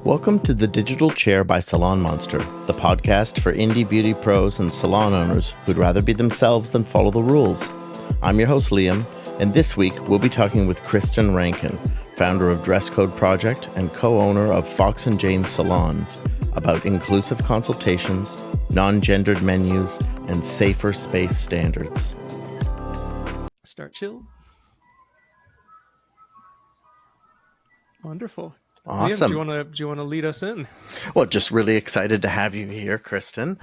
Welcome to The Digital Chair by SalonMonster, the podcast for indie beauty pros and salon owners who'd rather be themselves than follow the rules. I'm your host, Liam, and this week we'll be talking with Kristin Rankin, founder of Dress Code Project and co-owner of Fox & Jane's Salon, about inclusive consultations, non-gendered menus, and safer space standards. Start chill. Wonderful. Awesome. Liam, do you want to lead us in? Well, just really excited to have you here, Kristin.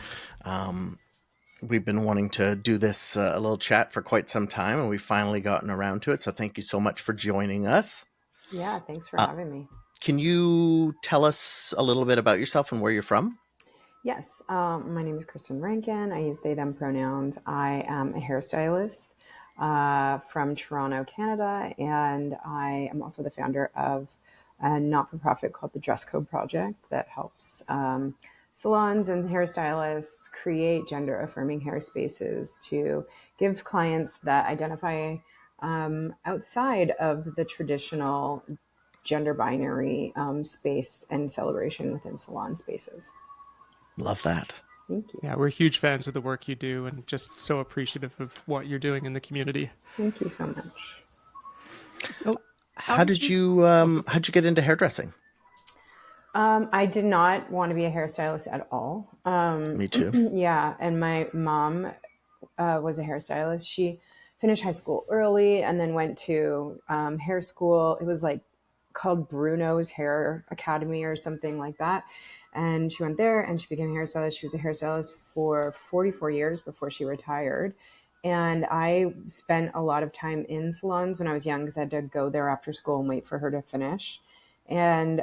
We've been wanting to do this a little chat for quite some time, and we've finally gotten around to it. So thank you so much for joining us. Yeah, thanks for having me. Can you tell us a little bit about yourself and where you're from? Yes, my name is Kristin Rankin. I use they, them pronouns. I am a hairstylist from Toronto, Canada, and I am also the founder of a not-for-profit called the Dress Code Project that helps salons and hairstylists create gender-affirming hair spaces to give clients that identify outside of the traditional gender binary space and celebration within salon spaces. Love that. Thank you. Yeah, we're huge fans of the work you do and just so appreciative of what you're doing in the community. Thank you so much. So, how'd you get into hairdressing? I did not want to be a hairstylist at all. Me too. Yeah, and my mom was a hairstylist. She finished high school early and then went to hair school. It was like called Bruno's Hair Academy or something like that. And she went there and she became a hairstylist. She was a hairstylist for 44 years before she retired. And I spent a lot of time in salons when I was young because I had to go there after school and wait for her to finish. And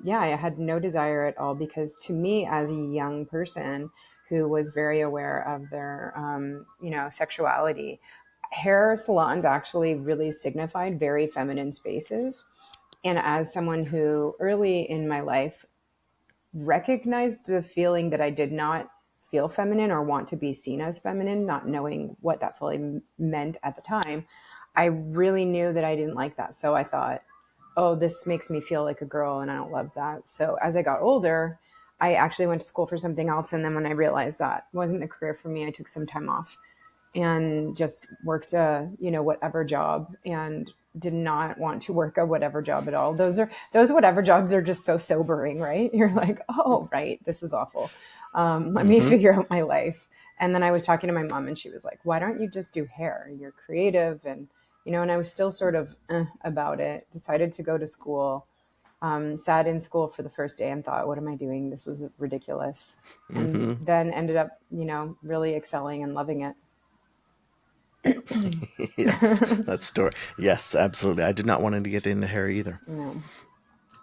yeah, I had no desire at all because to me as a young person who was very aware of their, sexuality, hair salons actually really signified very feminine spaces. And as someone who early in my life recognized the feeling that I did not feel feminine or want to be seen as feminine, not knowing what that fully meant at the time, I really knew that I didn't like that. So I thought, oh, this makes me feel like a girl and I don't love that. So as I got older, I actually went to school for something else. And then when I realized that wasn't the career for me, I took some time off and just worked whatever job and did not want to work a whatever job at all. Those whatever jobs are just so sobering, right? You're like, oh, right, this is awful. Let me figure out my life. And then I was talking to my mom and she was like, why don't you just do hair? You're creative. And, and I was still sort of about it, decided to go to school, sat in school for the first day and thought, what am I doing? This is ridiculous. And then ended up, really excelling and loving it. Yes, that story. Yes, absolutely. I did not want to get into hair either. No.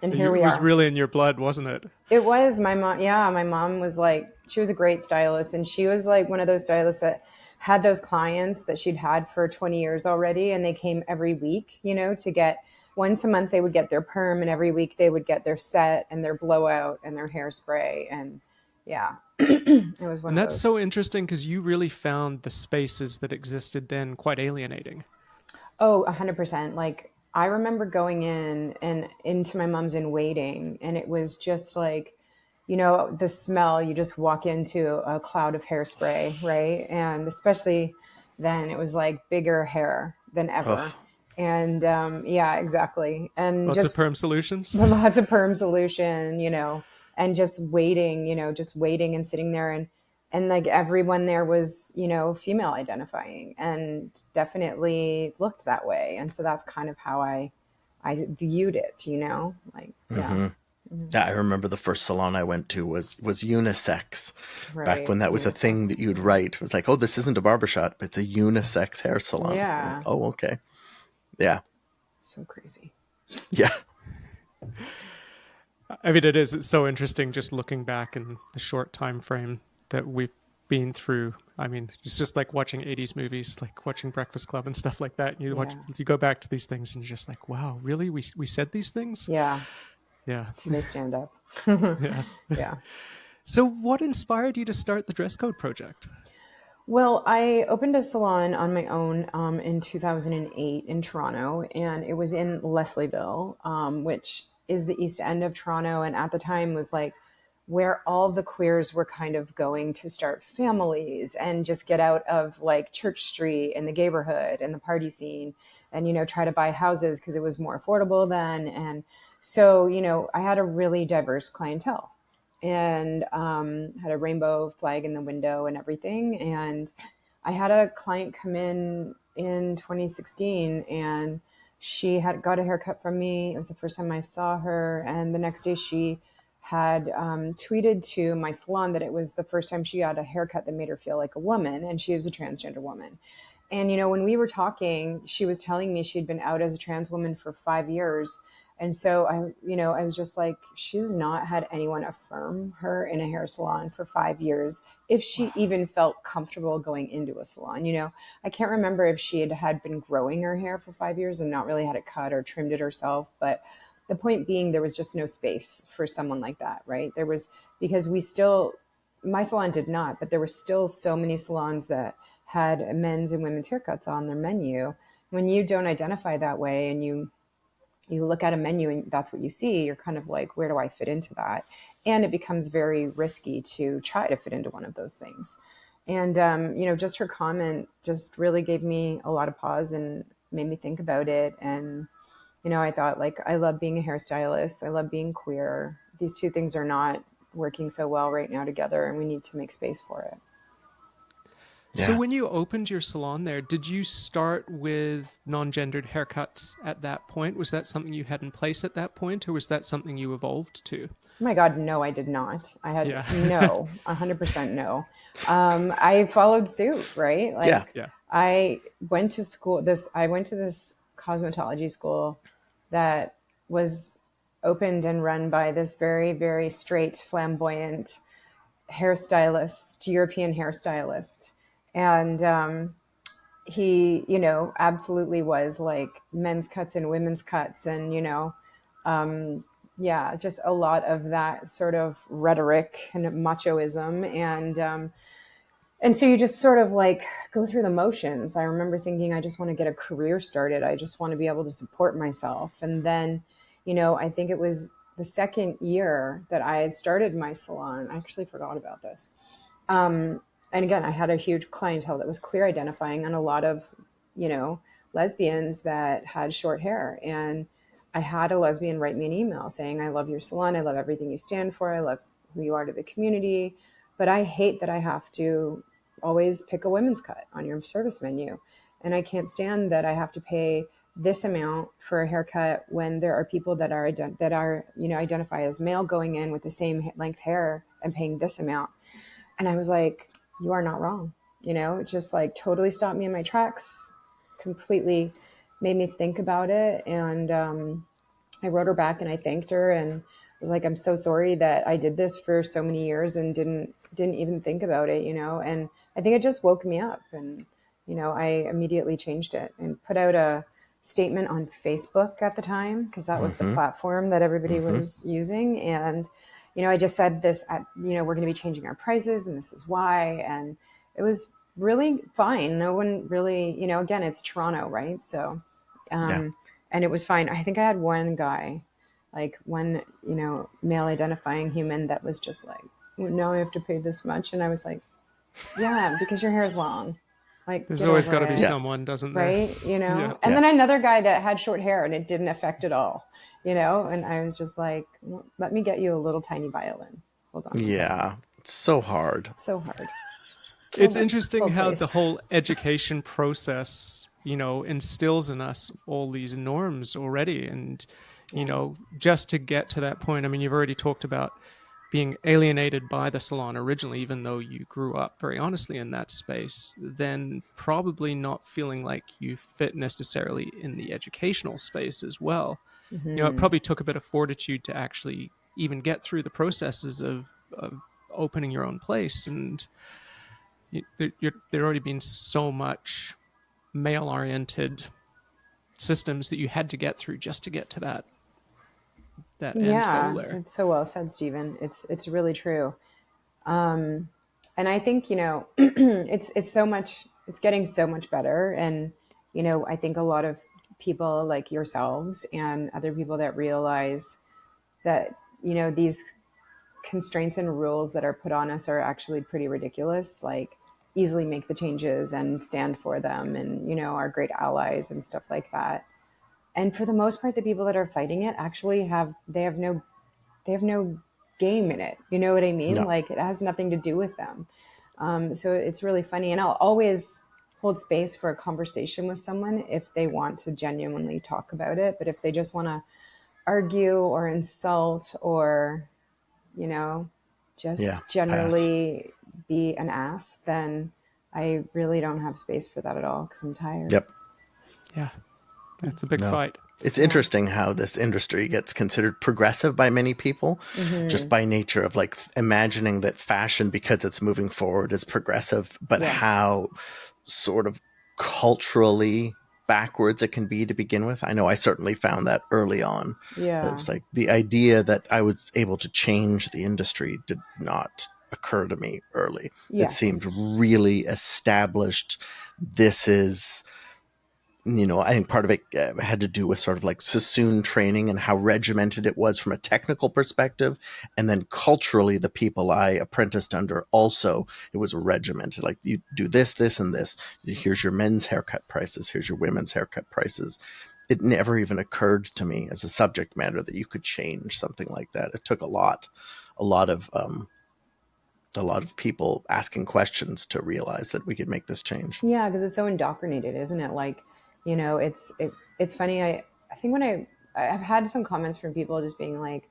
And here we are. It was really in your blood, wasn't it? It was. My mom. Yeah, my mom was like, she was a great stylist. And she was like one of those stylists that had those clients that she'd had for 20 years already. And they came every week, to get once a month, they would get their perm. And every week they would get their set and their blowout and their hairspray. And yeah, it was one and of that's those. So interesting because you really found the spaces that existed then quite alienating. Oh, 100%. Like I remember going in and into my mom's and waiting, and it was just like, the smell, you just walk into a cloud of hairspray, right? And especially then it was like bigger hair than ever. Oh. And yeah, exactly. And lots of perm solutions. Lots of perm solution, and just waiting and sitting there and like everyone there was, female identifying and definitely looked that way. And so that's kind of how I viewed it, like, yeah. Yeah, I remember the first salon I went to was unisex. Right, back when that was a thing that you'd write. It was like, oh, this isn't a barbershop, it's a unisex hair salon. Yeah. Like, oh, okay. Yeah. So crazy. Yeah. I mean, it's so interesting just looking back in the short time frame that we've been through. I mean, it's just like watching 80s movies, like watching Breakfast Club and stuff like that. You go back to these things and you're just like, wow, really? We said these things? Yeah. Yeah. They stand up. Yeah. Yeah. So what inspired you to start the Dress Code Project? Well, I opened a salon on my own in 2008 in Toronto, and it was in Leslieville, which is the East End of Toronto, and at the time was like where all the queers were kind of going to start families and just get out of like Church Street and the neighborhood and the party scene and, you know, try to buy houses because it was more affordable then. And so, you know, I had a really diverse clientele and had a rainbow flag in the window and everything. And I had a client come in 2016, and she had got a haircut from me. It was the first time I saw her. And the next day she had tweeted to my salon that it was the first time she got a haircut that made her feel like a woman, and she was a transgender woman. And, you know, when we were talking, she was telling me she'd been out as a trans woman for 5 years. And so I was just like, she's not had anyone affirm her in a hair salon for 5 years, if she even felt comfortable going into a salon. You know, I can't remember if she had been growing her hair for 5 years and not really had it cut or trimmed it herself. But the point being, there was just no space for someone like that, right? There was, because my salon did not, but there were still so many salons that had men's and women's haircuts on their menu. When you don't identify that way and you look at a menu and that's what you see, you're kind of like, where do I fit into that? And it becomes very risky to try to fit into one of those things. And, just her comment just really gave me a lot of pause and made me think about it. And, I thought, like, I love being a hairstylist. I love being queer. These two things are not working so well right now together, and we need to make space for it. Yeah. So when you opened your salon there, did you start with non-gendered haircuts at that point? Was that something you had in place at that point, or was that something you evolved to? Oh my God, no, I did not. I had no, 100% no. I followed suit, right? I went to school. I went to this cosmetology school that was opened and run by this very, very straight, flamboyant hairstylist, European hairstylist. And he, absolutely was like men's cuts and women's cuts and, just a lot of that sort of rhetoric and machoism. And so you just sort of like go through the motions. I remember thinking, I just want to get a career started. I just want to be able to support myself. And then, I think it was the second year that I had started my salon. I actually forgot about this. And again, I had a huge clientele that was queer identifying and a lot of, lesbians that had short hair. And I had a lesbian write me an email saying, I love your salon. I love everything you stand for. I love who you are to the community. But I hate that I have to always pick a women's cut on your service menu. And I can't stand that I have to pay this amount for a haircut when there are people that identify as male going in with the same length hair and paying this amount. And I was like, you are not wrong. It just like totally stopped me in my tracks, completely made me think about it. And I wrote her back and I thanked her and was like, I'm so sorry that I did this for so many years and didn't even think about it, and I think it just woke me up. And, I immediately changed it and put out a statement on Facebook at the time, because that was the platform that everybody was using. And, I just said this, we're going to be changing our prices and this is why. And it was really fine. No one really, again, it's Toronto, right? So, and it was fine. I think I had one guy, like one, male identifying human that was just like, no, I have to pay this much. And I was like, yeah, because your hair is long. Like, there's always got to be someone, doesn't there? Right. And then another guy that had short hair and it didn't affect at all, and I was just like, well, let me get you a little tiny violin. Hold on. Yeah. It's so hard. It's interesting how the whole education process, instills in us all these norms already. And, just to get to that point, I mean, you've already talked about being alienated by the salon originally, even though you grew up very honestly in that space, then probably not feeling like you fit necessarily in the educational space as well. It probably took a bit of fortitude to actually even get through the processes of opening your own place. And there already been so much male-oriented systems that you had to get through just to get to that end goal there. It's so well said, Stephen. It's really true. And I think, it's so much, it's getting so much better. And, I think a lot of people like yourselves and other people that realize that, these constraints and rules that are put on us are actually pretty ridiculous. Like, easily make the changes and stand for them, and, are great allies and stuff like that. And for the most part, the people that are fighting it actually have no game in it. You know what I mean? No. Like, it has nothing to do with them. So it's really funny. And I'll always hold space for a conversation with someone if they want to genuinely talk about it. But if they just want to argue or insult or, just generally be an ass, then I really don't have space for that at all, because I'm tired. Yep. Yeah. That's a big fight. It's interesting how this industry gets considered progressive by many people, just by nature of like imagining that fashion, because it's moving forward, is progressive, but how sort of culturally backwards it can be to begin with. I know I certainly found that early on. Yeah. It was like the idea that I was able to change the industry did not occur to me early. Yes. It seemed really established. This is... I think part of it had to do with sort of like Sassoon training and how regimented it was from a technical perspective. And then culturally, the people I apprenticed under also, it was regimented. Like, you do this, this, and this. Here's your men's haircut prices. Here's your women's haircut prices. It never even occurred to me as a subject matter that you could change something like that. It took a lot of people asking questions to realize that we could make this change. Yeah, because it's so indoctrinated, isn't it? Like, it's funny. I think when I've had some comments from people just being like,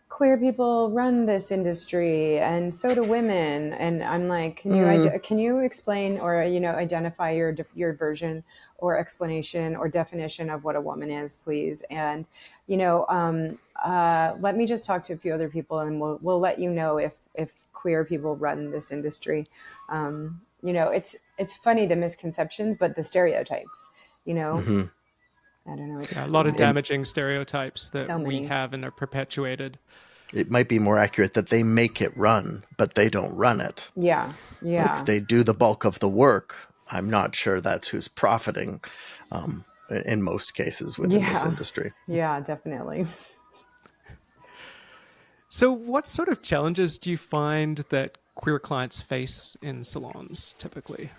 queer people run this industry and so do women, and I'm like, can you explain or identify your version or explanation or definition of what a woman is, please? And let me just talk to a few other people, and we'll let you know if queer people run this industry. It's funny, the misconceptions, but the stereotypes. I don't know. It's a lot of damaging stereotypes that so we have and are perpetuated. It might be more accurate that they make it run, but they don't run it. Yeah. Like, they do the bulk of the work. I'm not sure that's who's profiting in most cases within this industry. Yeah, definitely. So what sort of challenges do you find that queer clients face in salons typically?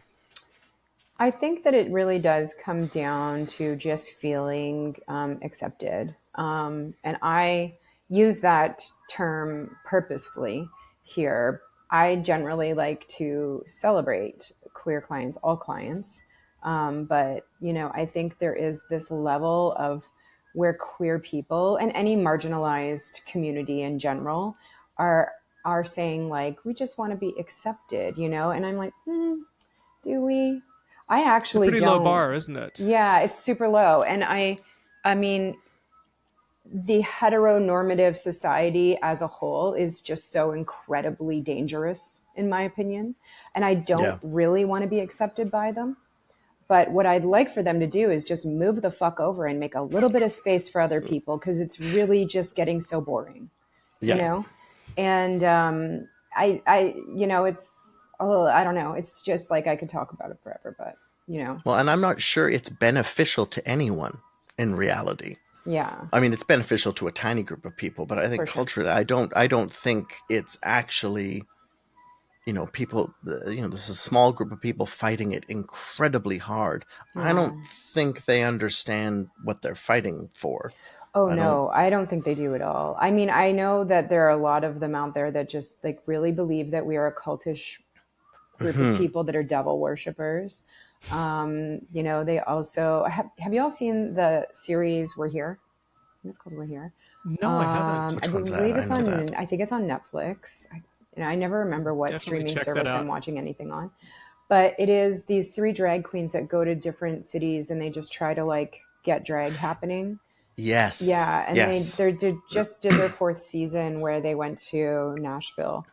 I think that it really does come down to just feeling accepted. And I use that term purposefully here. I generally like to celebrate queer clients, all clients. But, I think there is this level of where queer people and any marginalized community in general are saying, like, we just want to be accepted, and I'm like, do we? I actually it's a pretty low bar, isn't it? Yeah, it's super low. And I mean, the heteronormative society as a whole is just so incredibly dangerous, in my opinion. And I don't really want to be accepted by them. But what I'd like for them to do is just move the fuck over and make a little bit of space for other people, because it's really just getting so boring, And it's, I don't know. It's just like, I could talk about it forever, but Well, and I'm not sure it's beneficial to anyone in reality. Yeah. I mean, it's beneficial to a tiny group of people, but I think culturally, I don't think it's actually, people, this is a small group of people fighting it incredibly hard. Yeah. I don't think they understand what they're fighting for. Oh, no, I don't think they do at all. I mean, I know that there are a lot of them out there that just like really believe that we are a cultish group of people that are devil worshippers. They also have you all seen the series We're Here? It's called We're Here. No, I haven't. I believe it's on. I think it's on Netflix. I never remember what Definitely streaming service I'm watching anything on. But it is these 3 drag queens that go to different cities and they just try to like get drag happening. Yes. Yeah, and they just did their 4th season where they went to Nashville,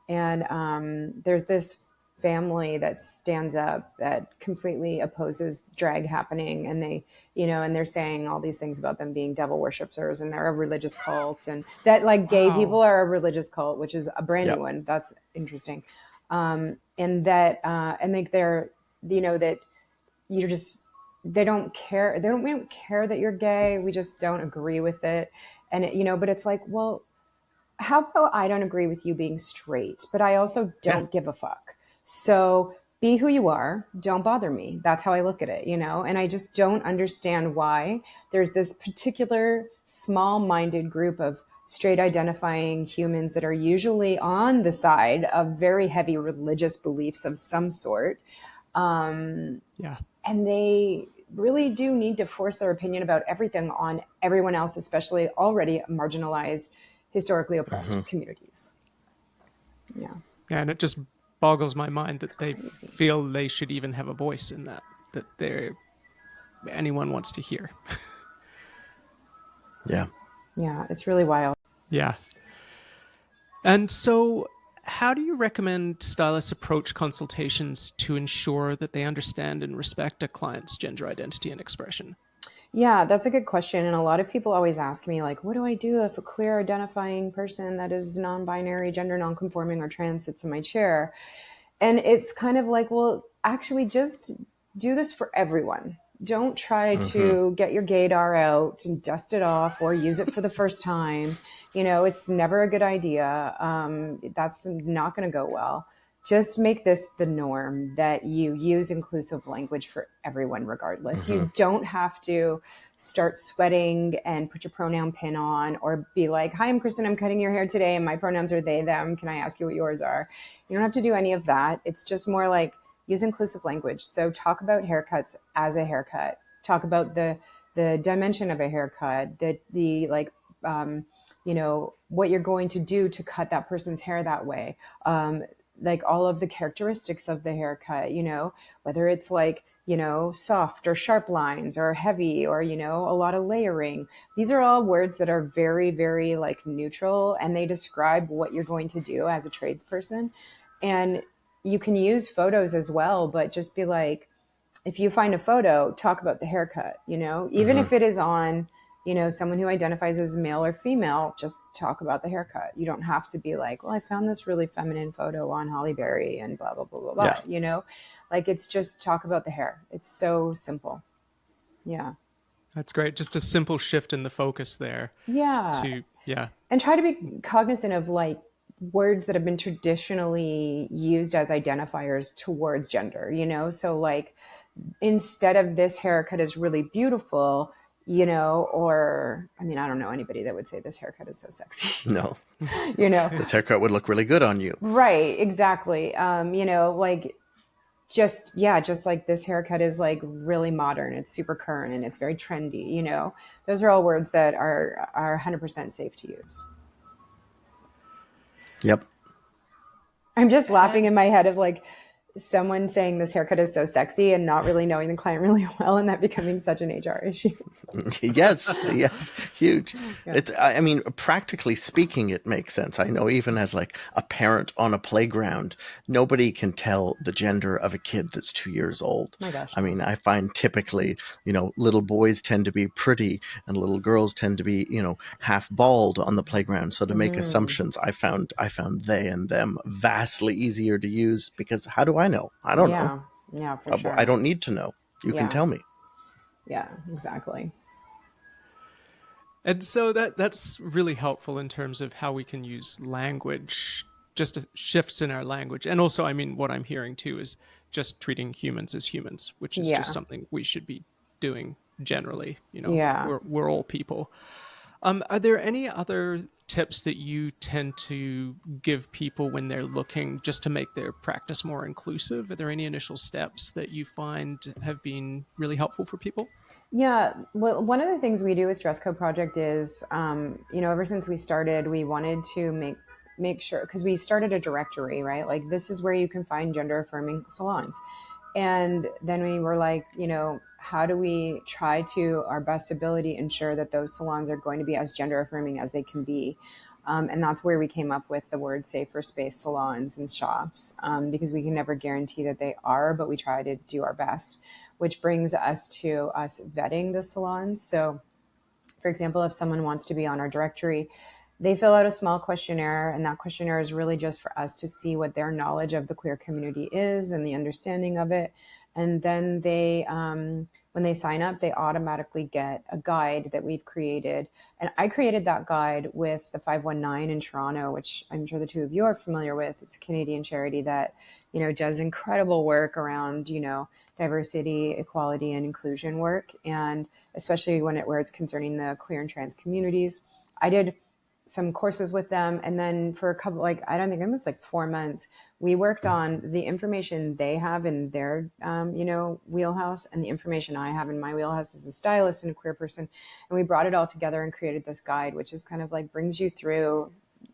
and there's this family that stands up that completely opposes drag happening, and and they're saying all these things about them being devil worshippers and they're a religious cult, and that like gay people are a religious cult, which is a brand new one. That's interesting. And that and like they're that you're just they don't care that you're gay. We just don't agree with it. And, but it's like, well, how about I don't agree with you being straight, but I also don't give a fuck. So be who you are. Don't bother me. That's how I look at it, and I just don't understand why there's this particular small-minded group of straight identifying humans that are usually on the side of very heavy religious beliefs of some sort. And they really do need to force their opinion about everything on everyone else, especially already marginalized, historically oppressed communities. Yeah, and it just boggles my mind that they feel they should even have a voice in that anyone wants to hear. Yeah, it's really wild. Yeah. And so how do you recommend stylists approach consultations to ensure that they understand and respect a client's gender identity and expression? Yeah, that's a good question. And a lot of people always ask me, like, what do I do if a queer identifying person that is non-binary, gender non-conforming, or trans sits in my chair? And it's kind of like, well, actually just do this for everyone. Don't try to get your gaydar out and dust it off or use it for the first time. It's never a good idea. That's not going to go well. Just make this the norm that you use inclusive language for everyone, regardless. You don't have to start sweating and put your pronoun pin on or be like, hi, I'm Kristin, I'm cutting your hair today and my pronouns are they, them. Can I ask you what yours are? You don't have to do any of that. It's just more like use inclusive language. So talk about haircuts as a haircut. Talk about the dimension of a haircut, what you're going to do to cut that person's hair that way. Like all of the characteristics of the haircut, whether it's like, soft or sharp lines or heavy or, a lot of layering. These are all words that are very, very like neutral, and they describe what you're going to do as a tradesperson. And you can use photos as well, but just be like, if you find a photo, talk about the haircut, even if it is on, someone who identifies as male or female, just talk about the haircut. You don't have to be like, well, I found this really feminine photo on Holly Berry and blah, blah, blah, blah, blah, like it's just talk about the hair. It's so simple. Yeah. That's great. Just a simple shift in the focus there. Yeah. And try to be cognizant of like words that have been traditionally used as identifiers towards gender, so like instead of this haircut is really beautiful, or I mean, I don't know anybody that would say this haircut is so sexy. No. This haircut would look really good on you. Right. Exactly. Like just like this haircut is like really modern. It's super current and it's very trendy. Those are all words that are 100% safe to use. Yep. I'm just laughing in my head of like someone saying this haircut is so sexy and not really knowing the client really well, and that becoming such an HR issue. Yes, huge. Yeah. It's, I mean, practically speaking, it makes sense. I know even as like a parent on a playground, nobody can tell the gender of a kid that's 2 years old. My gosh. I mean, I find typically, little boys tend to be pretty and little girls tend to be, half bald on the playground. So to make assumptions, I found they and them vastly easier to use, because how do I know? I don't know. Yeah, for sure. I don't need to know. You can tell me. Yeah, exactly. And so that's really helpful in terms of how we can use language, just shifts in our language. And also, I mean, what I'm hearing too is just treating humans as humans, which is just something we should be doing generally. We're all people. Are there any other tips that you tend to give people when they're looking just to make their practice more inclusive? Are there any initial steps that you find have been really helpful for people? Yeah. Well, one of the things we do with Dress Code Project is, ever since we started, we wanted to make sure, because we started a directory, right? Like this is where you can find gender-affirming salons. And then we were like, how do we try to our best ability ensure that those salons are going to be as gender affirming as they can be? And that's where we came up with the word safer space salons and shops, because we can never guarantee that they are, but we try to do our best, which brings us to us vetting the salons. So for example, if someone wants to be on our directory, they fill out a small questionnaire, and that questionnaire is really just for us to see what their knowledge of the queer community is and the understanding of it. And then they when they sign up, they automatically get a guide that we've created. And I created that guide with the 519 in Toronto, which I'm sure the two of you are familiar with. It's a Canadian charity that, does incredible work around, diversity, equality, and inclusion work. And especially where it's concerning the queer and trans communities. I did some courses with them. And then for a couple, I don't think it was 4 months, we worked on the information they have in their, wheelhouse and the information I have in my wheelhouse as a stylist and a queer person. And we brought it all together and created this guide, which is kind of brings you through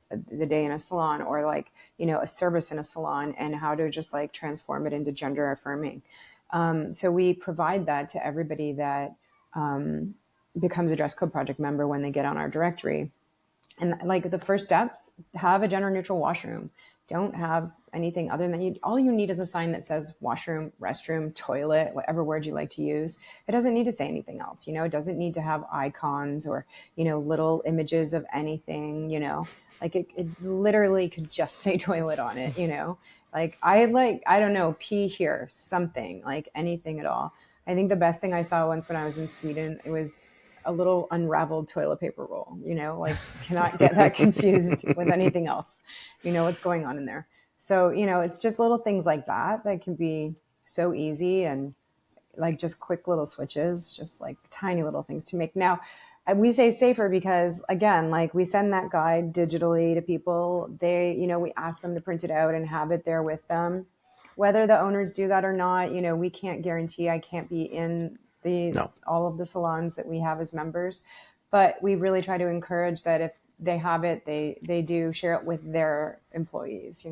the day in a salon, or a service in a salon, and how to just transform it into gender affirming. So we provide that to everybody that becomes a Dress Code Project member when they get on our directory. And the first steps, have a gender neutral washroom. Don't have anything other than all you need is a sign that says washroom, restroom, toilet, whatever word you like to use. It doesn't need to say anything else. It doesn't need to have icons or, little images of anything, it literally could just say toilet on it, I don't know, pee here, something, anything at all. I think the best thing I saw once when I was in Sweden, it was a little unraveled toilet paper roll, cannot get that confused with anything else, what's going on in there. So, it's just little things like that can be so easy, and just quick little switches, just tiny little things to make. Now, we say safer because, again, we send that guide digitally to people. They, we ask them to print it out and have it there with them. Whether the owners do that or not, we can't guarantee. I can't be in all of the salons that we have as members, but we really try to encourage that if they have it, they do share it with their employees,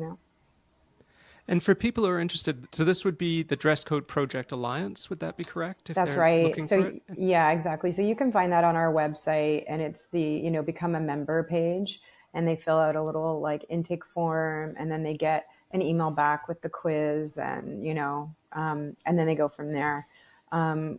And for people who are interested, so this would be the Dress Code Project Alliance, would that be correct? That's right. So yeah, exactly. So you can find that on our website, and it's the, become a member page, and they fill out a little intake form, and then they get an email back with the quiz, and, and then they go from there.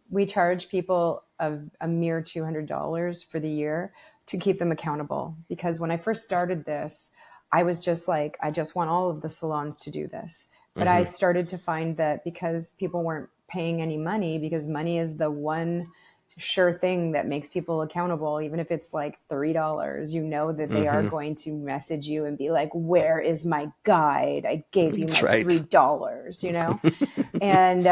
We charge people a mere $200 for the year to keep them accountable. Because when I first started this, I was just I just want all of the salons to do this. But I started to find that because people weren't paying any money, because money is the one sure thing that makes people accountable, even if it's $3, that they are going to message you and be where is my guide? I gave you my $3, and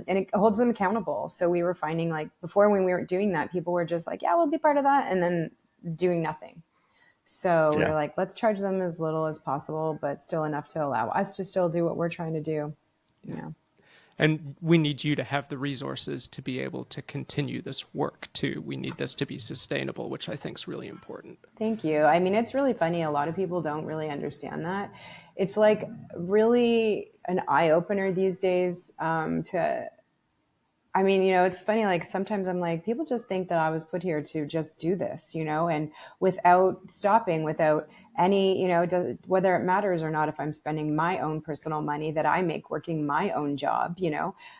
it holds them accountable. So we were finding before, when we weren't doing that, people were just yeah, we'll be part of that, and then doing nothing. So we're let's charge them as little as possible, but still enough to allow us to still do what we're trying to do. And we need you to have the resources to be able to continue this work too. We need this to be sustainable, which I think is really important. Thank you. I mean, it's really funny. A lot of people don't really understand that. It's really an eye-opener these days it's funny, sometimes I'm people just think that I was put here to just do this, and without stopping, without any, whether it matters or not, if I'm spending my own personal money that I make working my own job,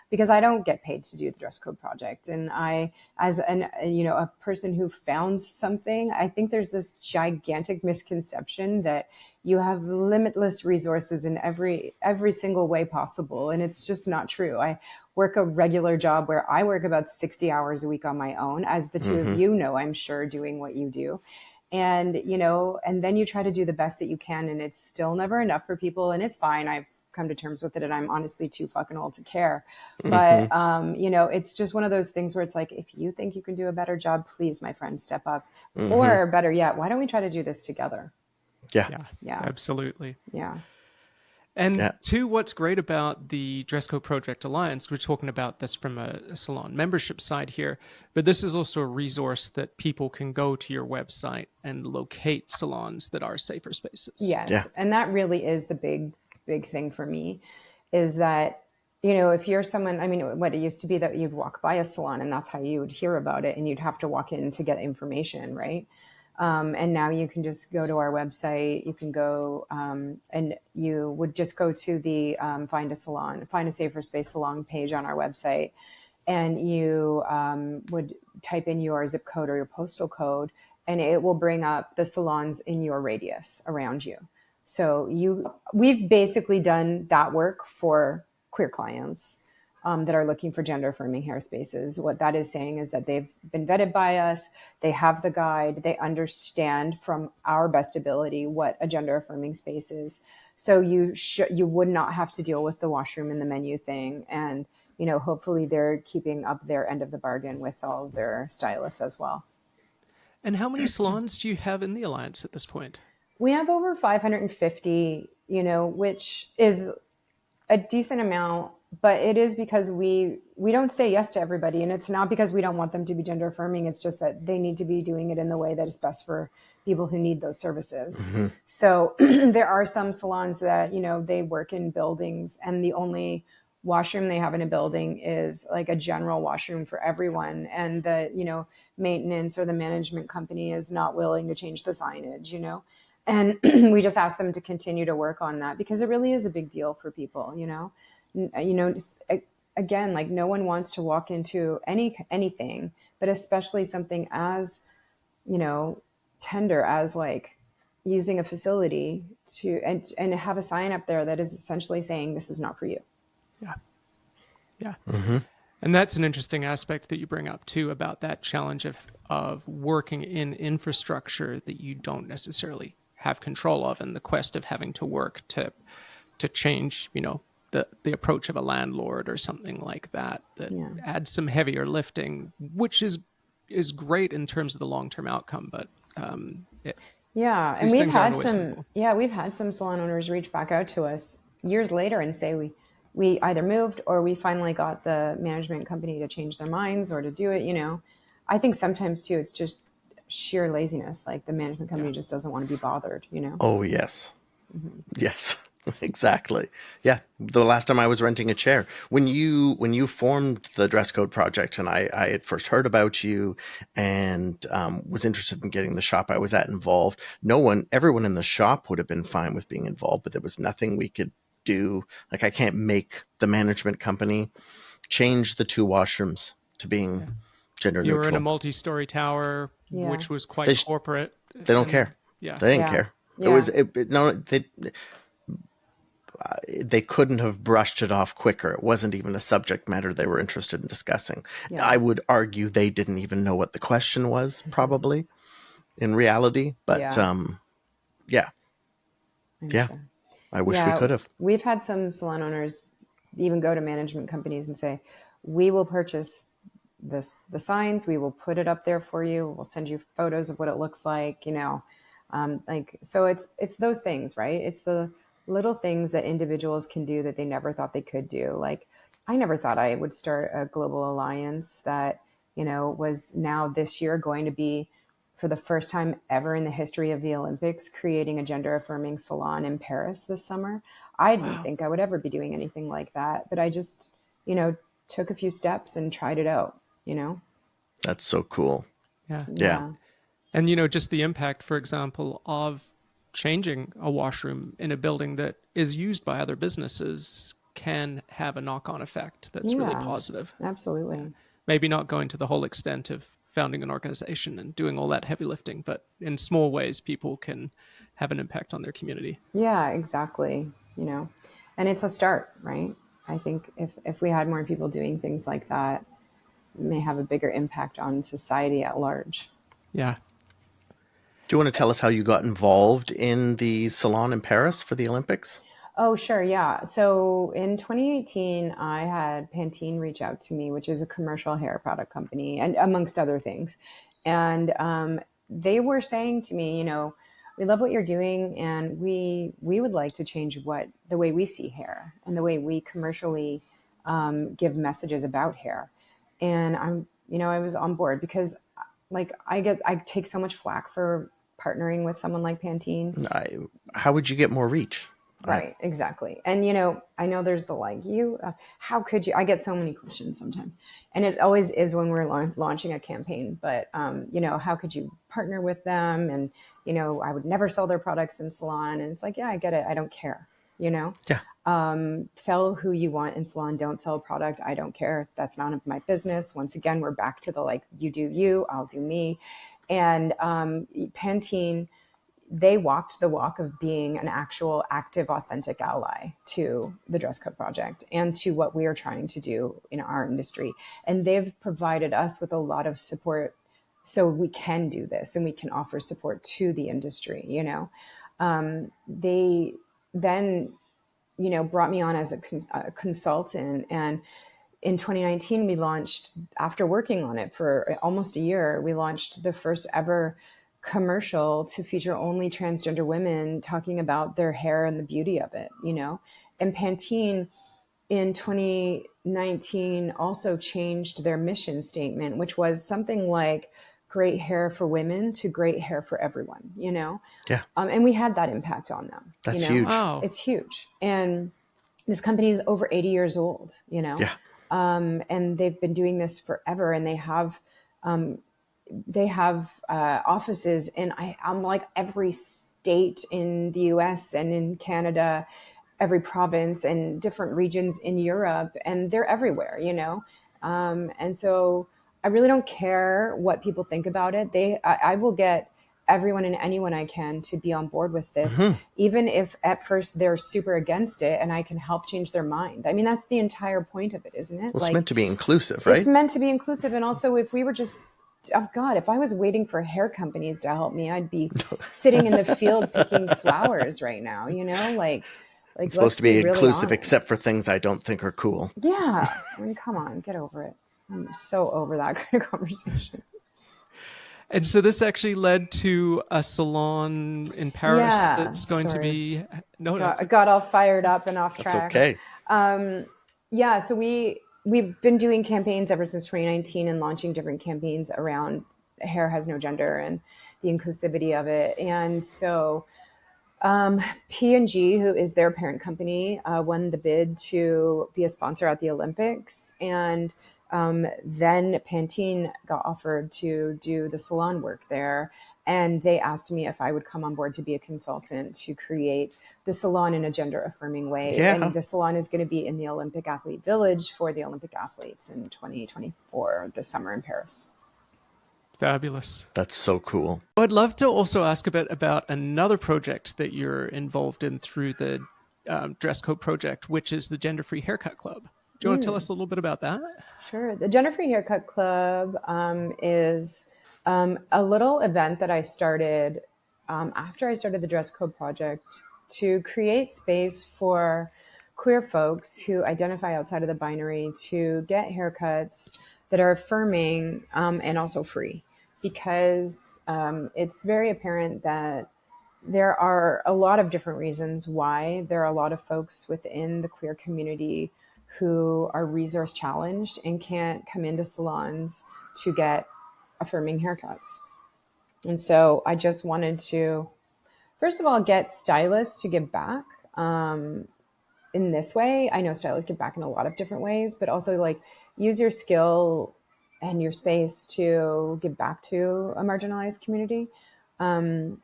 because I don't get paid to do the Dress Code Project. And I, as a person who founds something, I think there's this gigantic misconception that you have limitless resources in every single way possible. And it's just not true. I work a regular job where I work about 60 hours a week on my own, as the two of you know, I'm sure, doing what you do. And, and then you try to do the best that you can, and it's still never enough for people. And it's fine. I've come to terms with it, and I'm honestly too fucking old to care. But, it's just one of those things where it's if you think you can do a better job, please, my friend, step up. Or better yet, why don't we try to do this together? Yeah, absolutely. Yeah. And two, what's great about the Dress Code Project Alliance, we're talking about this from a salon membership side here, but this is also a resource that people can go to your website and locate salons that are safer spaces. Yes. Yeah. And that really is the big thing for me, is that, if you're someone, what it used to be that you'd walk by a salon and that's how you would hear about it, and you'd have to walk in to get information, right? And now you can just go to our website. You can go and you would just go to the Find a Safer Space Salon page on our website. And you would type in your zip code or your postal code, and it will bring up the salons in your radius around you. So we've basically done that work for queer clients. that are looking for gender affirming hair spaces. What that is saying is that they've been vetted by us. They have the guide. They understand from our best ability what a gender affirming space is. So you would not have to deal with the washroom and the menu thing. And, hopefully they're keeping up their end of the bargain with all of their stylists as well. And how many salons do you have in the Alliance at this point? We have over 550, which is a decent amount, but it is because we don't say yes to everybody. And it's not because we don't want them to be gender affirming. It's just that they need to be doing it in the way that is best for people who need those services. Mm-hmm. So there are some salons that, they work in buildings and the only washroom they have in a building is like a general washroom for everyone. And the, maintenance or the management company is not willing to change the signage, And we just ask them to continue to work on that because it really is a big deal for people, again, like no one wants to walk into anything, but especially something as, tender as like using a facility and have a sign up there that is essentially saying this is not for you. Yeah. Yeah. Mm-hmm. And that's an interesting aspect that you bring up too, about that challenge of working in infrastructure that you don't necessarily have control of, and the quest of having to work to change, the approach of a landlord or something like that adds some heavier lifting, which is great in terms of the long-term outcome, but and we've had some salon owners reach back out to us years later and say we either moved or we finally got the management company to change their minds or to do it. I think sometimes too it's just sheer laziness, like the management company just doesn't want to be bothered. Oh yes. Mm-hmm. Yes. Exactly. Yeah. The last time I was renting a chair, when you formed the dress code project, and I had first heard about you and was interested in getting the shop I was at involved. Everyone in the shop would have been fine with being involved, but there was nothing we could do. Like I can't make the management company change the 2 washrooms to being gender neutral. You were in a multi-story tower, which was quite corporate. They don't care. Yeah. They didn't care. Yeah. They couldn't have brushed it off quicker. It wasn't even a subject matter they were interested in discussing. Yeah. I would argue they didn't even know what the question was, probably, in reality. But yeah. I wish we could have. We've had some salon owners even go to management companies and say, we will purchase the signs, we will put it up there for you, we'll send you photos of what it looks like, so it's those things, right? It's the little things that individuals can do that they never thought they could do. Like I never thought I would start a global alliance that, was now this year going to be, for the first time ever in the history of the Olympics, creating a gender affirming salon in Paris this summer. I didn't think I would ever be doing anything like that, but I just, took a few steps and tried it out, That's so cool. Yeah. And, just the impact, for example, of changing a washroom in a building that is used by other businesses can have a knock-on effect that's really positive. Absolutely. Yeah. Maybe not going to the whole extent of founding an organization and doing all that heavy lifting, but in small ways, people can have an impact on their community. Yeah, exactly. And it's a start, right? I think if we had more people doing things like that, it may have a bigger impact on society at large. Yeah. Do you want to tell us how you got involved in the salon in Paris for the Olympics? Oh, sure. Yeah. So in 2018, I had Pantene reach out to me, which is a commercial hair product company, and amongst other things. And they were saying to me, we love what you're doing, and we would like to change the way we see hair and the way we commercially give messages about hair. And I was on board because I take so much flack for partnering with someone like Pantene. How would you get more reach? Right, exactly. And, I know there's how could you, I get so many questions sometimes, and it always is when we're launching a campaign, but, how could you partner with them? And, I would never sell their products in salon. And it's like, yeah, I get it. I don't care, Yeah. Sell who you want in salon. Don't sell a product. I don't care. That's none of my business. Once again, we're back to you do you, I'll do me. And Pantene, they walked the walk of being an actual active, authentic ally to the Dress Code Project and to what we are trying to do in our industry. And they've provided us with a lot of support so we can do this and we can offer support to the industry. They then, brought me on as a consultant. And in 2019, we launched, after working on it for almost a year, we launched the first ever commercial to feature only transgender women talking about their hair and the beauty of it, And Pantene in 2019 also changed their mission statement, which was something like great hair for women to great hair for everyone, Yeah. And we had that impact on them. That's huge. Wow. It's huge. And this company is over 80 years old, Yeah. And they've been doing this forever, and they have offices in I'm like every state in the US and in Canada, every province and different regions in Europe, and they're everywhere, and so I really don't care what people think about it. I will get everyone and anyone I can to be on board with this, even if at first they're super against it, and I can help change their mind. I mean, that's the entire point of it, isn't it? Well, it's meant to be inclusive, right? It's meant to be inclusive. And also, if we were just, oh God, if I was waiting for hair companies to help me, I'd be sitting in the field picking flowers right now, It's supposed to be really inclusive, honest. except for things I don't think are cool. Yeah. I mean, come on, get over it. I'm so over that kind of conversation. And so this actually led to a salon in Paris that's going to be... I got all fired up and off track. That's okay. So we've been doing campaigns ever since 2019 and launching different campaigns around hair has no gender and the inclusivity of it. And so P&G, who is their parent company, won the bid to be a sponsor at the Olympics. And then Pantene got offered to do the salon work there. And they asked me if I would come on board to be a consultant to create the salon in a gender-affirming way. Yeah. And the salon is going to be in the Olympic Athlete Village for the Olympic athletes in 2024, this summer in Paris. Fabulous. That's so cool. I'd love to also ask a bit about another project that you're involved in through the Dress Code Project, which is the Gender-Free Haircut Club. Do you want to tell us a little bit about that? Sure. The Gender-Free Haircut Club is a little event that I started after I started the Dress Code Project to create space for queer folks who identify outside of the binary to get haircuts that are affirming and also free. Because it's very apparent that there are a lot of different reasons why there are a lot of folks within the queer community who are resource challenged and can't come into salons to get affirming haircuts. And so I just wanted to, first of all, get stylists to give back in this way. I know stylists give back in a lot of different ways, but also like use your skill and your space to give back to a marginalized community. When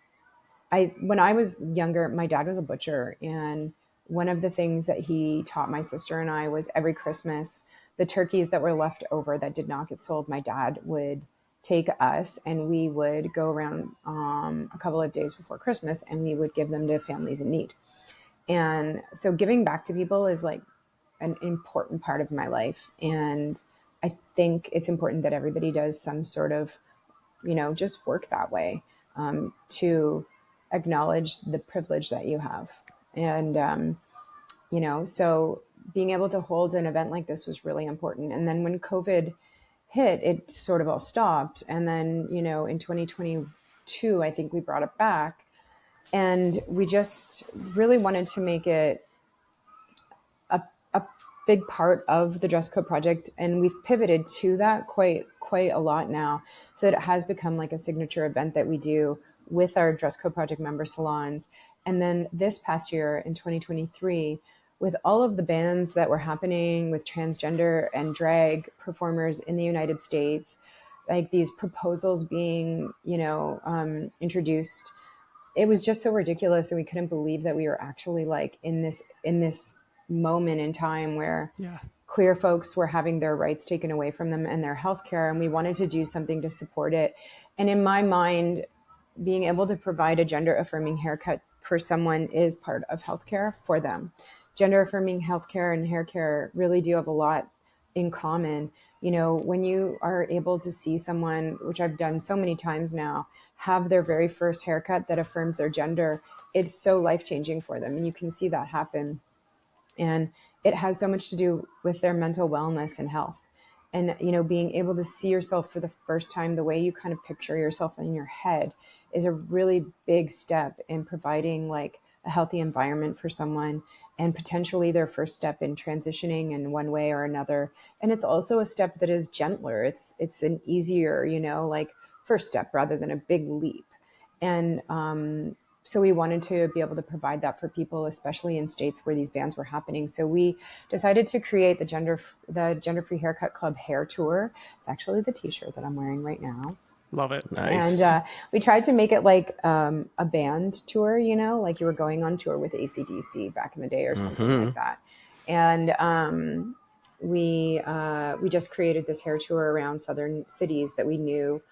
I was younger, my dad was a butcher, and one of the things that he taught my sister and I was every Christmas, the turkeys that were left over that did not get sold, my dad would take us and we would go around a couple of days before Christmas and we would give them to families in need. And so giving back to people is like an important part of my life. And I think it's important that everybody does some sort of, just work that way to acknowledge the privilege that you have. And, so being able to hold an event like this was really important. And then when COVID hit, it sort of all stopped. And then, in 2022, I think we brought it back. And we just really wanted to make it a big part of the Dress Code Project. And we've pivoted to that quite a lot now. So that it has become like a signature event that we do with our Dress Code Project member salons. And then this past year in 2023, with all of the bans that were happening with transgender and drag performers in the United States, like these proposals being, introduced, it was just so ridiculous. And we couldn't believe that we were actually like in this moment in time where queer folks were having their rights taken away from them and their healthcare. And we wanted to do something to support it. And in my mind, being able to provide a gender-affirming haircut for someone is part of healthcare for them. Gender-affirming healthcare and hair care really do have a lot in common. When you are able to see someone, which I've done so many times now, have their very first haircut that affirms their gender, it's so life-changing for them. And you can see that happen. And it has so much to do with their mental wellness and health. And, being able to see yourself for the first time, the way you kind of picture yourself in your head, is a really big step in providing like a healthy environment for someone, and potentially their first step in transitioning in one way or another. And it's also a step that is gentler. It's an easier, like first step rather than a big leap. And, so we wanted to be able to provide that for people, especially in states where these bans were happening. So we decided to create the Gender-Free Haircut Club Hair Tour. It's actually the t-shirt that I'm wearing right now. Love it. Nice. And we tried to make it like a band tour, like you were going on tour with AC/DC back in the day or something like that. And we just created this hair tour around southern cities that we knew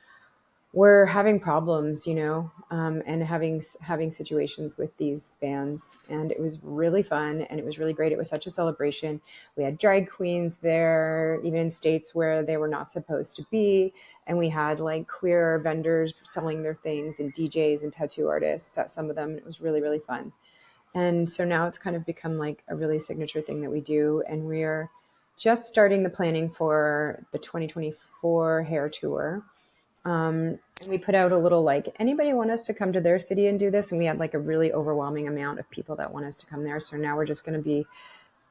were having problems, and having situations with these bans. And it was really fun, and it was really great. It was such a celebration. We had drag queens there, even in states where they were not supposed to be. And we had like queer vendors selling their things, and DJs and tattoo artists at some of them. It was really, really fun. And so now it's kind of become like a really signature thing that we do. And we're just starting the planning for the 2024 hair tour. And we put out a little like, anybody want us to come to their city and do this? And we had like a really overwhelming amount of people that want us to come there. So now we're just going to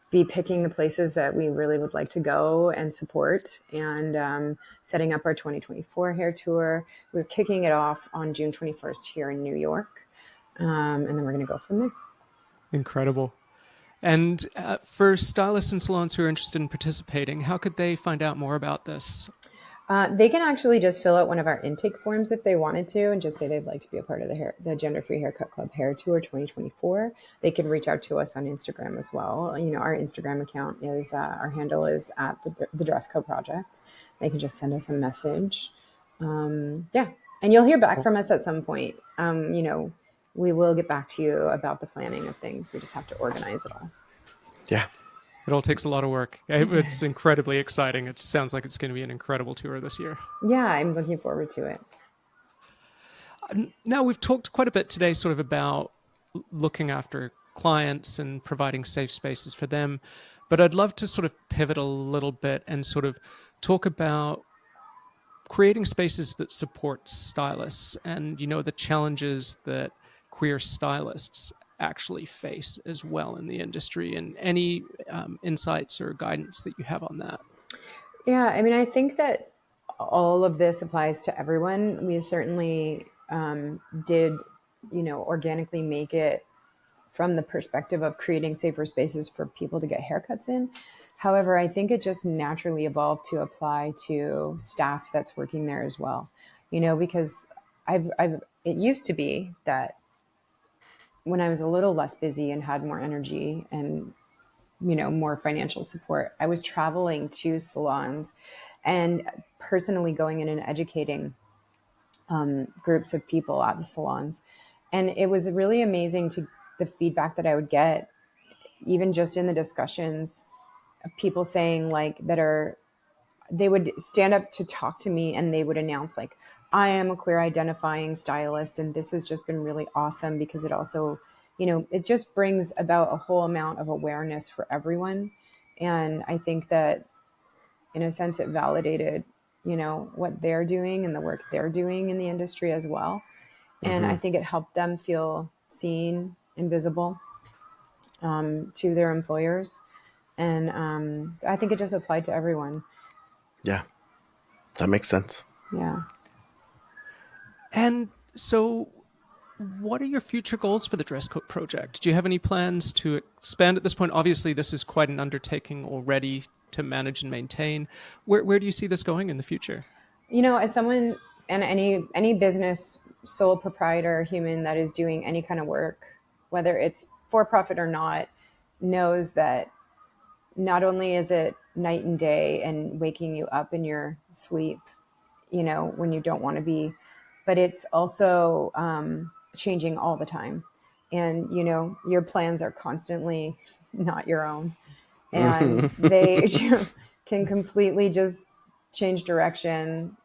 be picking the places that we really would like to go and support, and setting up our 2024 hair tour. We're kicking it off on June 21st here in New York. And then we're going to go from there. Incredible. And for stylists and salons who are interested in participating, how could they find out more about this? They can actually just fill out one of our intake forms if they wanted to, and just say they'd like to be a part of the Gender-Free Haircut Club Hair Tour 2024. They can reach out to us on Instagram as well. Our Instagram account is, our handle is at the Dress Code Project. They can just send us a message. And you'll hear back from us at some point. We will get back to you about the planning of things. We just have to organize it all. Yeah. It all takes a lot of work. It's incredibly exciting. It sounds like it's going to be an incredible tour this year. Yeah, I'm looking forward to it. Now, we've talked quite a bit today sort of about looking after clients and providing safe spaces for them. But I'd love to sort of pivot a little bit and sort of talk about creating spaces that support stylists and, the challenges that queer stylists actually face as well in the industry, and any insights or guidance that you have on that. Yeah, I mean, I think that all of this applies to everyone. We certainly did, organically make it from the perspective of creating safer spaces for people to get haircuts in. However, I think it just naturally evolved to apply to staff that's working there as well. Because it used to be that when I was a little less busy and had more energy and, more financial support, I was traveling to salons and personally going in and educating groups of people at the salons. And it was really amazing the feedback that I would get, even just in the discussions of people saying like they would stand up to talk to me and they would announce like, I am a queer identifying stylist, and this has just been really awesome because it also, it just brings about a whole amount of awareness for everyone. And I think that in a sense it validated, what they're doing and the work they're doing in the industry as well. And I think it helped them feel seen and visible to their employers. And I think it just applied to everyone. Yeah, that makes sense. Yeah. And so what are your future goals for the Dress Code Project? Do you have any plans to expand at this point? Obviously, this is quite an undertaking already to manage and maintain. Where do you see this going in the future? As someone and any business sole proprietor human that is doing any kind of work, whether it's for profit or not, knows that not only is it night and day and waking you up in your sleep, when you don't want to be but it's also changing all the time. And, your plans are constantly not your own. And they can completely just change direction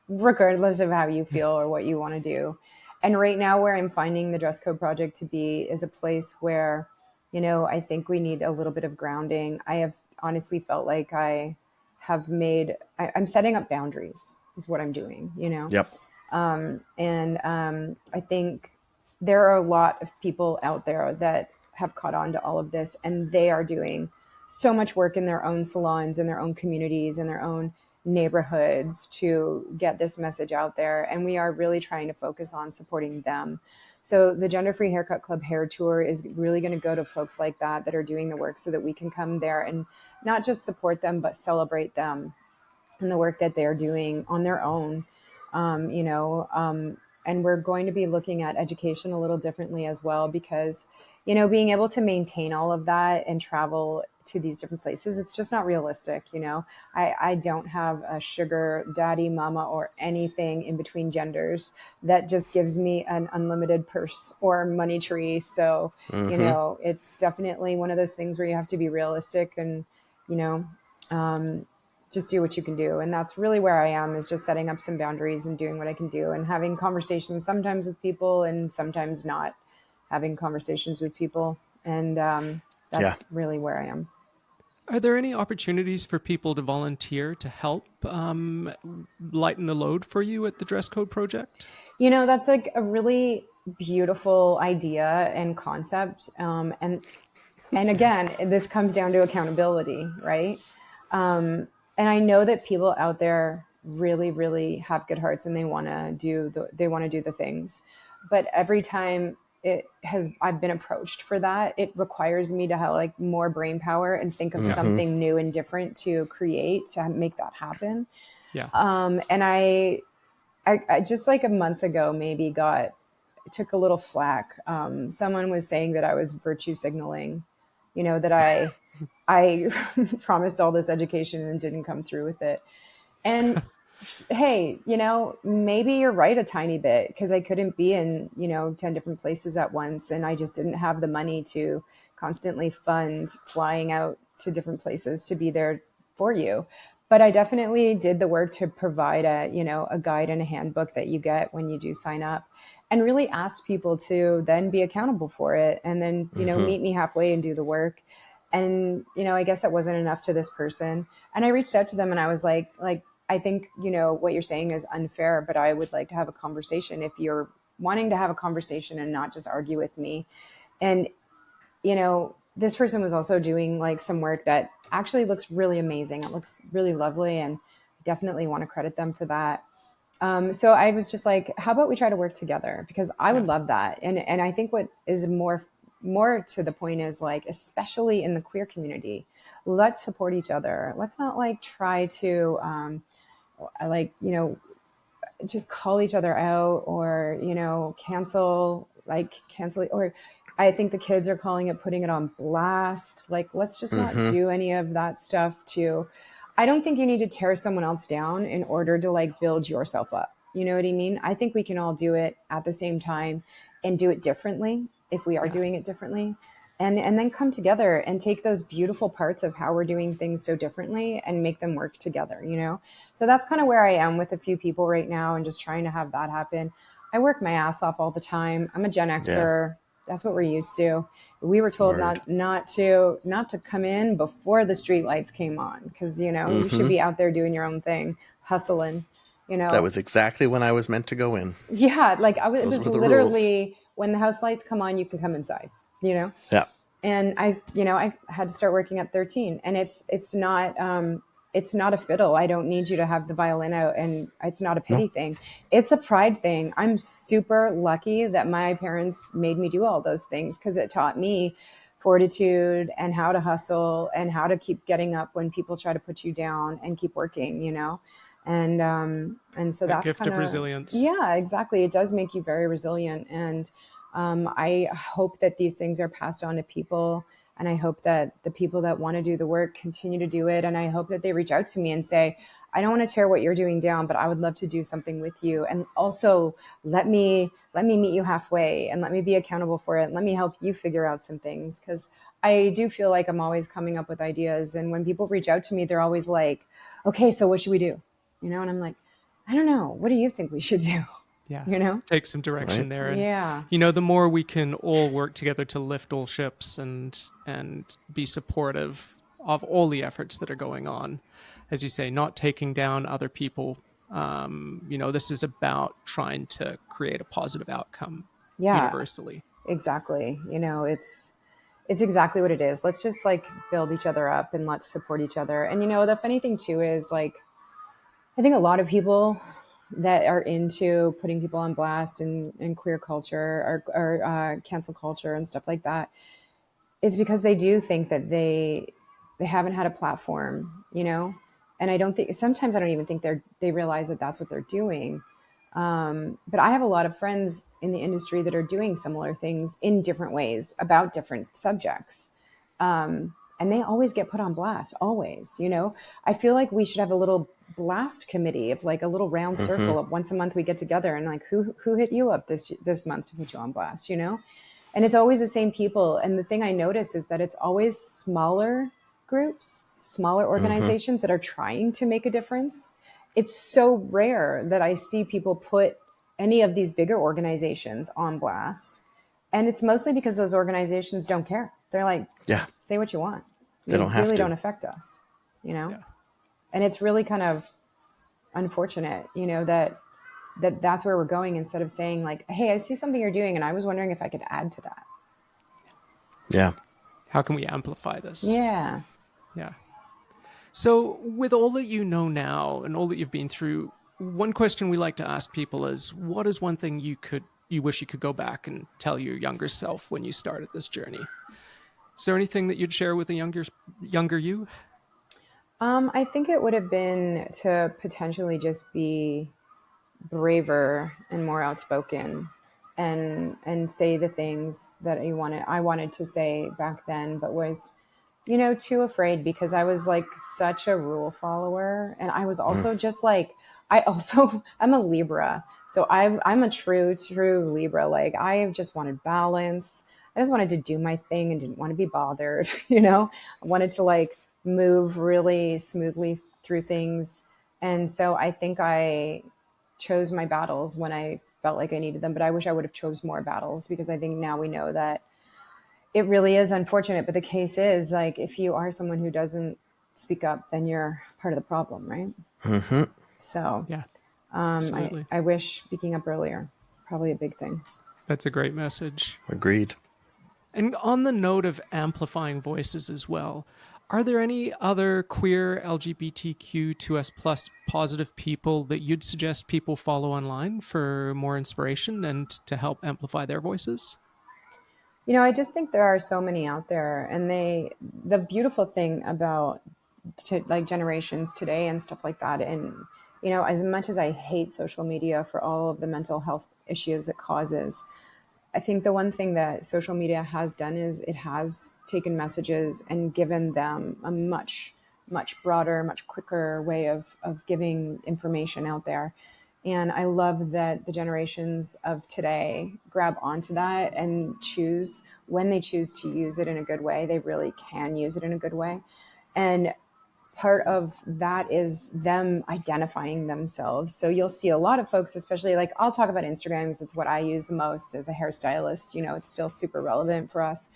regardless of how you feel or what you want to do. And right now, where I'm finding the dress code project to be is a place where, I think we need a little bit of grounding. I have honestly felt like I'm setting up boundaries is what I'm doing, Yep. I think there are a lot of people out there that have caught on to all of this, and they are doing so much work in their own salons, in their own communities, in their own neighborhoods to get this message out there. And we are really trying to focus on supporting them. So the Gender Free Haircut Club hair tour is really going to go to folks like that are doing the work, so that we can come there and not just support them, but celebrate them and the work that they're doing on their own. And we're going to be looking at education a little differently as well, because, being able to maintain all of that and travel to these different places, it's just not realistic. I don't have a sugar daddy, mama, or anything in between genders that just gives me an unlimited purse or money tree. So, it's definitely one of those things where you have to be realistic and, just do what you can do. And that's really where I am, is just setting up some boundaries and doing what I can do and having conversations sometimes with people and sometimes not having conversations with people. And that's really where I am. Are there any opportunities for people to volunteer to help lighten the load for you at the Dress Code Project? That's like a really beautiful idea and concept. And again, this comes down to accountability, right? And I know that people out there really, really have good hearts and they want to do the things. But every time I've been approached for that, it requires me to have like more brain power and think of something new and different to create, to make that happen. Yeah. And I just like a month ago, maybe took a little flack. Someone was saying that I was virtue signaling, that I promised all this education and didn't come through with it. And hey, maybe you're right a tiny bit, because I couldn't be in, 10 different places at once. And I just didn't have the money to constantly fund flying out to different places to be there for you. But I definitely did the work to provide a guide and a handbook that you get when you do sign up, and really asked people to then be accountable for it. And then, meet me halfway and do the work. And, I guess that wasn't enough to this person. And I reached out to them and I was like, I think, what you're saying is unfair, but I would like to have a conversation if you're wanting to have a conversation and not just argue with me. And, this person was also doing like some work that actually looks really amazing. It looks really lovely, and definitely want to credit them for that. So I was just like, how about we try to work together? Because I would love that. And I think what is more to the point is, like, especially in the queer community, let's support each other. Let's not like try to just call each other out or, cancel, or I think the kids are calling it putting it on blast. Like, let's just not do any of that stuff I don't think you need to tear someone else down in order to like build yourself up. You know what I mean? I think we can all do it at the same time and do it differently if we are doing it differently. And then come together and take those beautiful parts of how we're doing things so differently and make them work together, So that's kind of where I am with a few people right now, and just trying to have that happen. I work my ass off all the time. I'm a Gen Xer. Yeah. That's what we're used to. We were told not to come in before the street lights came on, because, you should be out there doing your own thing, hustling, That was exactly when I was meant to go in. Yeah. Like it was literally rules. When the house lights come on, you can come inside, Yeah. And I had to start working at 13, and it's not a fiddle. I don't need you to have the violin out, and it's not a pity thing. It's a pride thing. I'm super lucky that my parents made me do all those things, because it taught me fortitude and how to hustle and how to keep getting up when people try to put you down and keep working, And so that's gift of resilience. Yeah, exactly. It does make you very resilient. And I hope that these things are passed on to people. And I hope that the people that want to do the work continue to do it. And I hope that they reach out to me and say, I don't want to tear what you're doing down, but I would love to do something with you. And also let me meet you halfway and let me be accountable for it. And let me help you figure out some things. Because I do feel like I'm always coming up with ideas. And when people reach out to me, they're always like, okay, so what should we do? And I'm like, I don't know. What do you think we should do? Yeah. Take some direction there. And, the more we can all work together to lift all ships and be supportive of all the efforts that are going on, as you say, not taking down other people. This is about trying to create a positive outcome universally. Exactly. It's exactly what it is. Let's just build each other up and let's support each other. And, the funny thing too is I think a lot of people that are into putting people on blast and queer culture or cancel culture and stuff like that, it's because they do think that they haven't had a platform, and sometimes I don't even think they realize that that's what they're doing. But I have a lot of friends in the industry that are doing similar things in different ways about different subjects. And they always get put on blast, always, I feel like we should have a little blast committee of a little round circle of once a month we get together and who hit you up this month to put you on blast, and it's always the same people. And the thing I notice is that it's always smaller groups, smaller organizations that are trying to make a difference. It's so rare that I see people put any of these bigger organizations on blast. And it's mostly because those organizations don't care. They're like, say what you want. They don't have to. Don't affect us, And it's really kind of unfortunate, that's where we're going, instead of saying hey, I see something you're doing and I was wondering if I could add to that. Yeah. How can we amplify this? Yeah. Yeah. So with all that you know now and all that you've been through, one question we like to ask people is, what is one thing you wish you could go back and tell your younger self when you started this journey? Is there anything that you'd share with a younger you? I think it would have been to potentially just be braver and more outspoken and say the things that I wanted to say back then, but was, too afraid, because I was such a rule follower. And I was also just I'm a Libra. So I'm a true Libra. I just wanted balance. I just wanted to do my thing and didn't want to be bothered. I wanted to move really smoothly through things. And so I think I chose my battles when I felt like I needed them, but I wish I would have chose more battles, because I think now we know that it really is unfortunate. But the case is if you are someone who doesn't speak up, then you're part of the problem, right? Mm-hmm. So yeah, absolutely. I wish speaking up earlier, probably a big thing. That's a great message. Agreed. And on the note of amplifying voices as well, are there any other queer LGBTQ2S+ positive people that you'd suggest people follow online for more inspiration and to help amplify their voices? I just think there are so many out there, and the beautiful thing about generations today and stuff like that. And, as much as I hate social media for all of the mental health issues it causes, I think the one thing that social media has done is it has taken messages and given them a much, much broader, much quicker way of giving information out there. And I love that the generations of today grab onto that and choose, when they choose to use it in a good way, they really can use it in a good way. And part of that is them identifying themselves. So you'll see a lot of folks, especially I'll talk about Instagram because it's what I use the most as a hairstylist. It's still super relevant for us.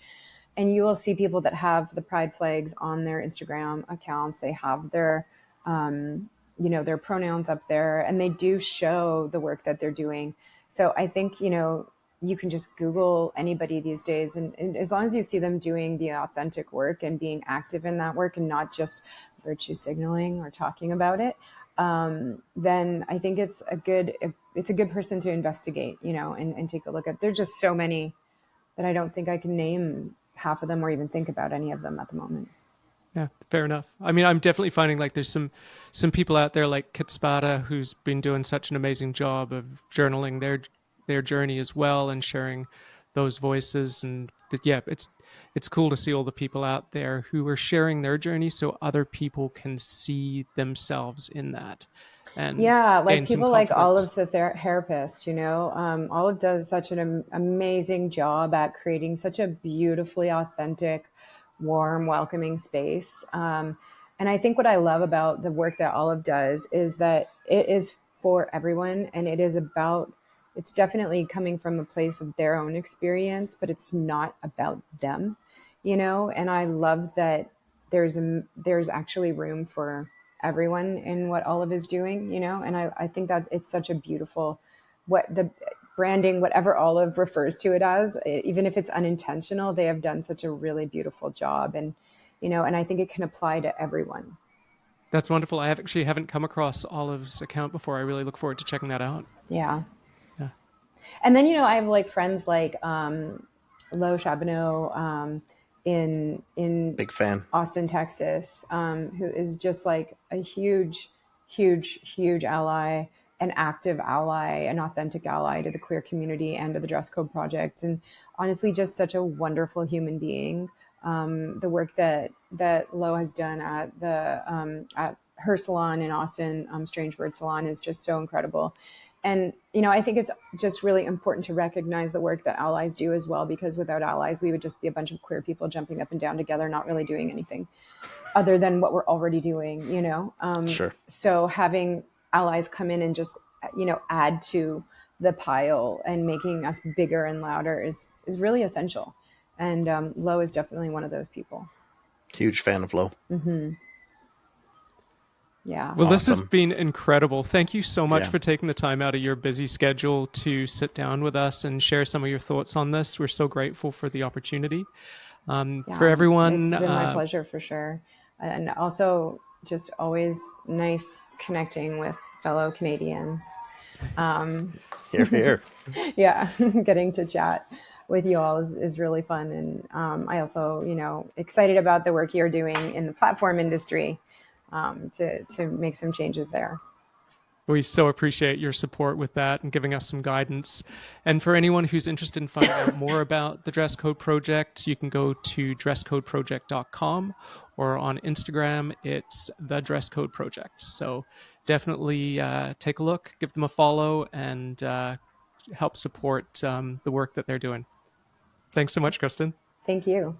And you will see people that have the pride flags on their Instagram accounts. They have their, their pronouns up there, and they do show the work that they're doing. So I think, you can just Google anybody these days. And as long as you see them doing the authentic work and being active in that work and not just virtue signaling or talking about it, then I think it's a good person to investigate, and take a look at. There's just so many that I don't think I can name half of them or even think about any of them at the moment. Yeah, fair enough. I mean, I'm definitely finding there's some people out there like Kit Spada, who's been doing such an amazing job of journaling their journey as well and sharing those voices. And yeah, it's cool to see all the people out there who are sharing their journey so other people can see themselves in that. And Yeah, like gain some people like confidence. Olive, the therapist, Olive does such an amazing job at creating such a beautifully authentic, warm, welcoming space. And I think what I love about the work that Olive does is that it is for everyone, and it's definitely coming from a place of their own experience, but it's not about them, and I love that there's actually room for everyone in what Olive is doing, and I think that it's such a beautiful, what the branding, whatever Olive refers to it as, even if it's unintentional, they have done such a really beautiful job. And I think it can apply to everyone. That's wonderful. I actually haven't come across Olive's account before. I really look forward to checking that out. Yeah. Yeah. And then, I have like friends like Lo Chabonneau in Big fan. Austin, Texas, who is just like a huge, huge, huge ally, an active ally, an authentic ally to the queer community and to the Dress Code Project. And honestly, just such a wonderful human being. The work that Lo has done at her salon in Austin, Strange Bird Salon, is just so incredible. And, I think it's just really important to recognize the work that allies do as well, because without allies, we would just be a bunch of queer people jumping up and down together, not really doing anything other than what we're already doing. Sure. So having allies come in and just, add to the pile and making us bigger and louder is really essential. And Lo is definitely one of those people. Huge fan of Lo. Mm-hmm. Yeah. Well, Awesome. This has been incredible. Thank you so much Yeah. for taking the time out of your busy schedule to sit down with us and share some of your thoughts on this. We're so grateful for the opportunity. For everyone, it's been my pleasure for sure. And also just always nice connecting with fellow Canadians. Here, here. Yeah, getting to chat with you all is really fun. And I also, excited about the work you're doing in the platform industry to make some changes there. we so appreciate your support with that and giving us some guidance. And for anyone who's interested in finding out more about the Dress Code Project, you can go to dresscodeproject.com, or on Instagram, it's the Dress Code Project. So definitely take a look, give them a follow, and help support the work that they're doing. Thanks so much, Kristin. Thank you.